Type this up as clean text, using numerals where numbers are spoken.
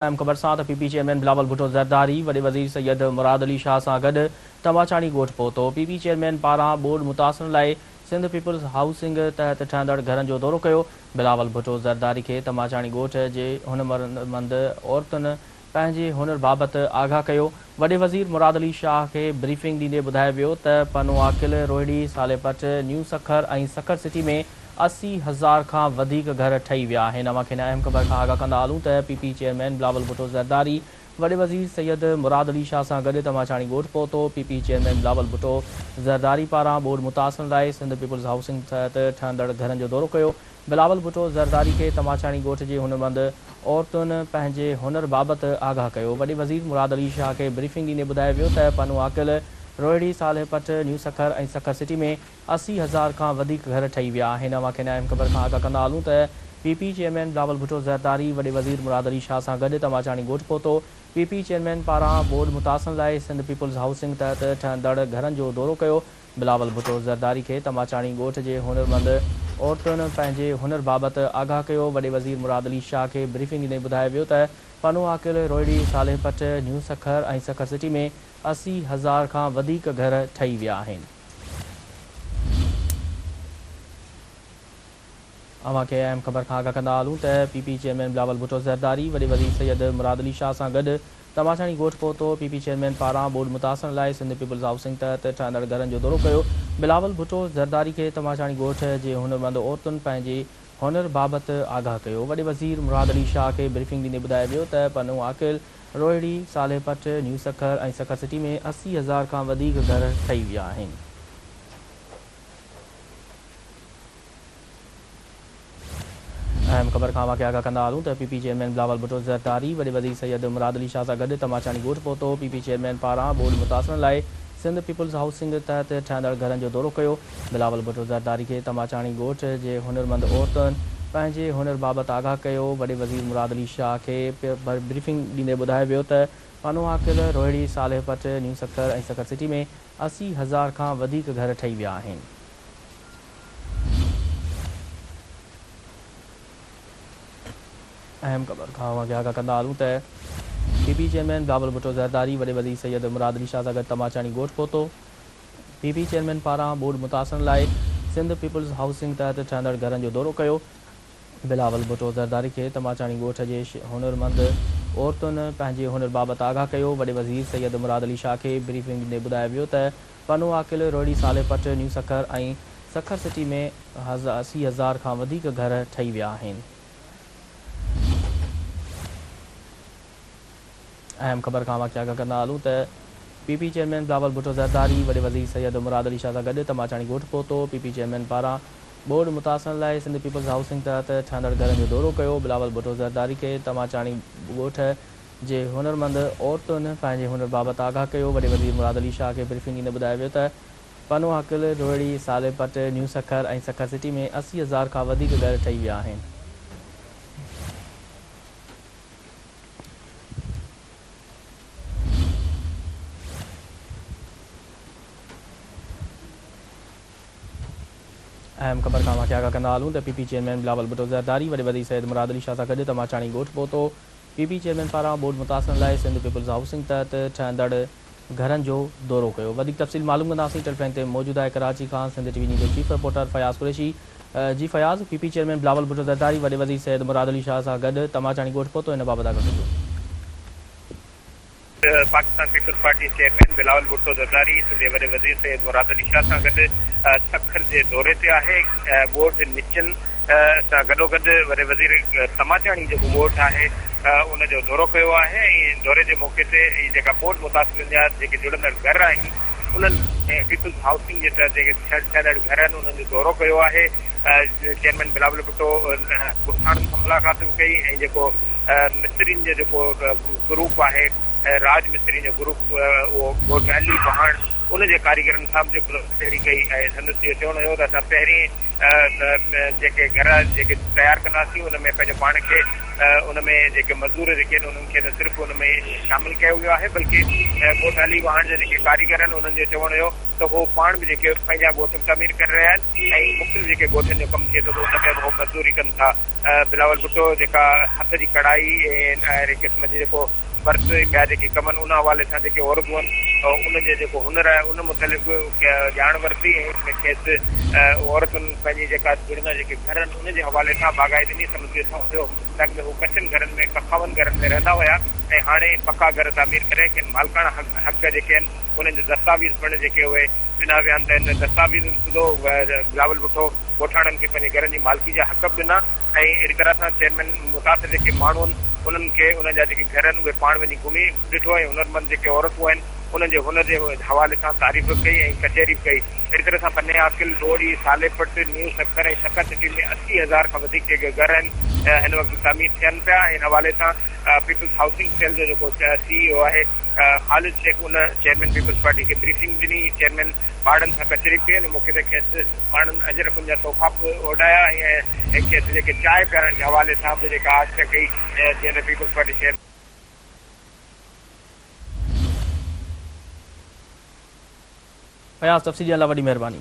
अहम ख़बर सां त पीपी चेयरमैन बिलावल भुट्टो ज़रदारी वॾे वज़ीर सैयद मुराद अली शाह सां गॾु तमाचाणी ॻोठ पहुतो। पीपी चेयरमैन पारां बोर्ड मुतासिरनि लाइ सिंध पीपल्स हाउसिंग तहत ठहंदड़ घरनि जो दौरो कयो। बिलावल भुट्टो ज़रदारी खे तमाचाणी ॻोठ जे हुनरमंद औरतुनि पंहिंजे हुनर बाबति आगाह कयो। वॾे वज़ीर मुराद अली शाह खे ब्रीफिंग ॾींदे ॿुधायो वियो त पनो आकिल, रोहिड़ी, सालेपट, न्यू सखर ऐं सखर सिटी में 80,000 खां वधीक घर ठही विया आहिनि। अवां खे अहम ख़बर खां आगाह कंदा हलूं त पीपी चेयरमैन बिलावल भुट्टो ज़रदारी वॾे वज़ीर सैयद मुराद अली शाह सां गॾु तमाचाणी ॻोठ पहुतो। पीपी चेयरमैन बिलावल भुट्टो ज़रदारी पारां बोर्ड मुतासिरनि लाइ सिंध पीपल्स हाउसिंग तहत ठहंदड़ घरनि जो दौरो कयो। बिलावल भुट्टो ज़रदारी खे तमाचाणी ॻोठ जे हुनरमंद औरतुनि पंहिंजे हुनर बाबति आगाह कयो। वॾे वज़ीर मुराद अली शाह खे ब्रीफिंग ॾींदे ॿुधायो वियो त पनो आकिल, रोहिड़ी, सालेपट, न्यू सखर ऐं सखर सिटी में 80,000 खां वधीक घर ठही विया आहिनि। अवां खे अहम ख़बर खां आगाह कंदा हलूं त पीपी चेयरमैन बिलावल भुट्टो ज़रदारी वॾे वज़ीर मुराद अली शाह सां गॾु तमाचाणी ॻोठ पहुतो। पीपी चेयरमैन पारां बोर्ड मुतासिरनि लाइ सिंध पीपल्स हाउसिंग तहत ठहंदड़ घरनि जो दौरो कयो। बिलावल भुट्टो ज़रदारी खे तमाचाणी ॻोठ जे हुनरमंद औरतुनि पंहिंजे हुनर बाबति आगाह कयो। वॾे वज़ीर मुराद अली शाह खे ब्रीफिंग ॾींदे ॿुधायो वियो त पनो आकिल, रोहिड़ी, सालेपट, न्यू सखर ऐं सखर सिटी में 80,000 खां वधीक घर ठही विया आहिनि। अवां खे अहम ख़बर खां आगाह कंदा हलूं त पीपी चेयरमैन बिलावल भुट्टो ज़रदारी वॾे वज़ीर सैयद मुराद अली शाह सां गॾु तमाचाणी ॻोठ पहुतो। पीपी चेयरमैन पारां बोर्ड मुतासिरनि लाइ सिंध पीपल्स हाउसिंग तहत ठहंदड़ घरनि जो दौरो कयो। बिलावल भुट्टो ज़रदारी खे तमाचाणी ॻोठ जे हुनरमंद औरतुनि पंहिंजे हुनर बाबति आगाह कयो। वॾे वज़ीर मुराद अली शाह खे ब्रीफिंग ॾींदे ॿुधायो वियो त पनो आकिल, रोहिड़ी, सालेपट, न्यू सखर ऐं सखर सिटी में 80,000 खां वधीक घर ठही विया आहिनि। अहम ख़बर खां अवां खे आगाह कंदा हलूं त पीपी चेयरमैन बिलावल भुट्टो ज़रदारी वॾे वज़ीर सैयद मुराद अली शाह सां गॾु तमाचाणी ॻोठ पहुतो। पीपी चेयरमैन पारां बोर्ड मुतासिरनि लाइ सिंध पीपल्स हाउसिंग तहत ठहंदड़ घरनि जो दौरो कयो। बिलावल भुट्टो ज़रदारी खे तमाचाणी ॻोठ जे हुनरमंद औरतुनि पंहिंजे हुनर बाबति आगाह कयो। वॾे वज़ीर मुराद अली शाह खे ब्रीफिंग ॾींदे ॿुधायो वियो त पनो आकिल, रोहिड़ी, सालेपट, न्यू सखर ऐं सखर सिटी में 80,000 खां वधीक घर ठही विया आहिनि। अहम ख़बर खां अवां खे आगाह कंदा हलूं त पीपी चेयरमैन बिलावल भुट्टो ज़रदारी वॾे वज़ीर सैयद मुराद अली शाह सां गॾु तमाचाणी ॻोठ पहुतो। पीपी चेयरमैन पारां बोर्ड मुतासिरनि लाइ सिंध पीपल्स हाउसिंग तहत ठहंदड़ घरनि जो दौरो कयो। बिलावल भुट्टो ज़रदारी खे तमाचाणी ॻोठ जे हुनरमंद औरतुनि पंहिंजे हुनर बाबति आगाह कयो। वॾे वज़ीर सैयद मुराद अली शाह खे ब्रीफिंग ॾींदे ॿुधायो वियो त पनो आकिल, रोहिड़ी, सालेपट, न्यू सखर ऐं सखर सिटी में 80,000 खां वधीक घर ठही विया आहिनि। अहम ख़बर खां अवां खे आगाह कंदा हलूं त पीपी चेयरमैन बिलावल भुट्टो ज़रदारी वॾे वज़ीर सैयद मुराद अली शाह सां गॾु तमाचाणी ॻोठ पहुतो। पीपी चेयरमैन पारां बोर्ड मुतासिरनि लाइ सिंध पीपल्स हाउसिंग तहत ठहंदड़ घरनि जो दौरो कयो। बिलावल भुट्टो ज़रदारी खे तमाचाणी ॻोठ जे हुनरमंद औरतुनि पंहिंजे हुनर बाबति आगाह कयो। वॾे वज़ीर मुराद अली शाह खे ब्रीफिंग ॾींदे ॿुधायो वियो त पनो आकिल, रोहिड़ी, सालेपट, न्यू सखर ऐं सखर सिटी में 80,000 खां वधीक घर ठही विया आहिनि। अहम ख़बर खां अवां खे आगाह कंदा हलूं त पीपी चेयरमैन बिलावल भुट्टो ज़रदारी वॾे वज़ीर सैयद मुराद अली शाह सां गॾु तमाचाणी ॻोठ पहुतो। पीपी चेयरमैन पारां बोर्ड मुतासिरनि लाइ सिंध पीपल्स हाउसिंग तहत ठहंदड़ घरनि जो दौरो कयो। वधीक तफ़सील मालूम कंदासीं। टेलीफोन ते मौजूदु आहे कराची खां सिंध टीवी न्यूज़ जो चीफ रिपोर्टर फयाज़ कुरैशी। जी फयाज़, पीपी चेयरमैन बिलावल भुट्टो ज़रदारी वॾे वज़ीर सैयद मुराद अली शाह सां गॾु तमाचाणी ॻोठ पहुतो, हिन बाबति आगाह कजो। Pakistan Peoples Party chairman Bilawal Bhutto Zardari वॾे वज़ीर सैयद मुराद अली शाह सां गॾु सखर जे दौरे ते आहे। ॻोठ निचन सां गॾोगॾु वॾे वज़ीर तमाचाणी जेको ॻोठ आहे उनजो दौरो कयो आहे। ऐं दौरे जे मौक़े ते जेका बोर्ड मुतासिरनि जा जेके जुड़ंदड़ घर आहिनि उन्हनि पीपल्स हाउसिंग जे तहत जेके ठहियल घर आहिनि उन्हनि जो दौरो कयो आहे। चेयरमैन बिलावल भुट्टो किसाननि सां मुलाक़ात बि कई ऐं जेको मिस्त्रियुनि जो जेको ग्रुप आहे, राज मिस्त्री जो ग्रुप, उहो ॻोठ अली पहाड़ उनजे कारीगरनि सां बि जेको तहरी कई ऐं संदसि इहो चवणो हुयो त असां पहिरीं जेके घर जेके तयारु कंदासीं उन में पंहिंजो पाण खे उनमें जेके मज़दूर जेके आहिनि उन्हनि खे न सिर्फ़ु उन में शामिल कयो वियो आहे बल्कि ॻोठ हली वहण जा जेके कारीगर आहिनि उन्हनि जो चवणु हुयो त उहो पाण बि जेके पंहिंजा ॻोठ तामीर करे रहिया आहिनि ऐं मुख़्तलिफ़ जेके ॻोठनि जो कमु थिए थो उन में उहो मज़दूरी कनि था। बिलावल भुट्टो जेका हथ जी कढ़ाई ऐं क़िस्म जो जेको बर्त ॿिया जेके कम आहिनि उन हवाले सां जेके औरतूं आहिनि उनजो जेको हुनर आहे उन मुतालिक़ ॼाण वरिती ऐं खेसि औरतुनि पंहिंजी जेका जुड़ना जेके घर आहिनि उनजे हवाले सां बाग़ाइदे इन सम्झे सां हुयो ताकी हू कचनि घरनि में कखावनि घरनि में रहंदा हुया ऐं हाणे पका घर तामीर करे किन मालिकाणा हक़ जेके आहिनि उन्हनि जो दस्तावेज़ पिणु जेके उहे ॾिना विया आहिनि त इन दस्तावेज़नि सूदो बिलावल भुट्टो ॻोठाणनि खे पंहिंजे घरनि जी मालिकी जा हक़ बि ॾिना ऐं अहिड़ी तरह सां चेयरमैन मुतासिर जेके माण्हू आहिनि उन्हनि खे उन्हनि जा जेके घर आहिनि उहे पाण वञी घुमी ॾिठो ऐं हुनरमंद जेके औरतूं आहिनि उन्हनि जे हुनर जे हवाले सां तारीफ़ कई ऐं कचहरी बि कई। अहिड़ी तरह सां पन्ने आसिल डोड़ी सालेपट न्यू सक्कर ऐं शक्कर सिटी में 80,000 खां वधीक जेके घर आहिनि हिन वक़्तु तामीर थियनि पिया। हिन हवाले सां पीपल्स हाउसिंग सेल जो जेको CEO आहे ख़ालिद शेख उन चेयरमैन पीपल्स पार्टी खे ब्रीफिंग ॾिनी। चेयरमैन पाड़नि सां कचहरी कई ऐं मौक़े ते खेसि माण्हुनि अजरकुनि जा तोहफ़ा उॾाया ऐं खेसि जेके चांहि पीअण जे हवाले सां बि जेका आशा कई जीअं त पीपल्स पार्टी चेयरमैन फयाज़ तफ़सील लाइ वॾी महिरबानी।